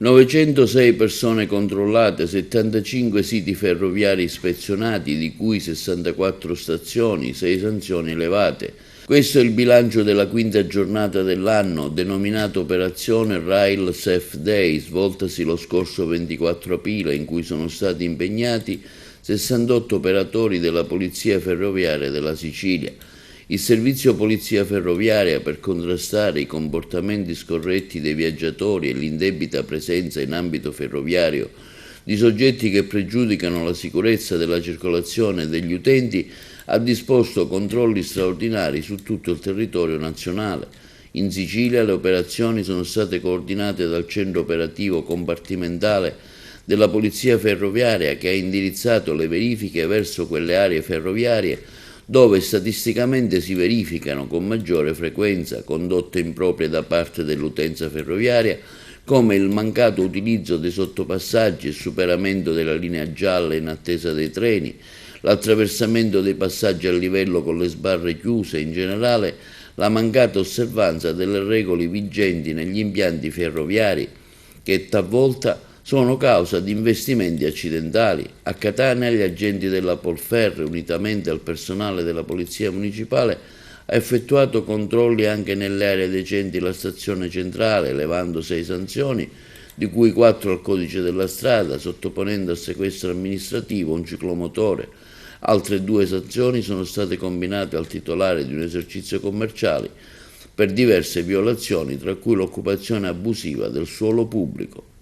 906 persone controllate, 75 siti ferroviari ispezionati, di cui 64 stazioni, 6 sanzioni elevate. Questo è il bilancio della quinta giornata dell'anno, denominata Operazione Rail Safe Day, svoltasi lo scorso 24 aprile, in cui sono stati impegnati 68 operatori della Polizia Ferroviaria della Sicilia. Il servizio Polizia Ferroviaria, per contrastare i comportamenti scorretti dei viaggiatori e l'indebita presenza in ambito ferroviario di soggetti che pregiudicano la sicurezza della circolazione degli utenti, ha disposto controlli straordinari su tutto il territorio nazionale. In Sicilia le operazioni sono state coordinate dal centro operativo compartimentale della Polizia Ferroviaria, che ha indirizzato le verifiche verso quelle aree ferroviarie dove statisticamente si verificano con maggiore frequenza condotte improprie da parte dell'utenza ferroviaria, come il mancato utilizzo dei sottopassaggi e superamento della linea gialla in attesa dei treni, l'attraversamento dei passaggi a livello con le sbarre chiuse e in generale la mancata osservanza delle regole vigenti negli impianti ferroviari, che talvolta sono causa di investimenti accidentali. A Catania gli agenti della Polferro, unitamente al personale della Polizia Municipale, ha effettuato controlli anche nelle aree adiacenti alla stazione centrale, elevando 6 sanzioni, di cui 4 al codice della strada, sottoponendo a sequestro amministrativo un ciclomotore. Altre 2 sanzioni sono state combinate al titolare di un esercizio commerciale per diverse violazioni, tra cui l'occupazione abusiva del suolo pubblico.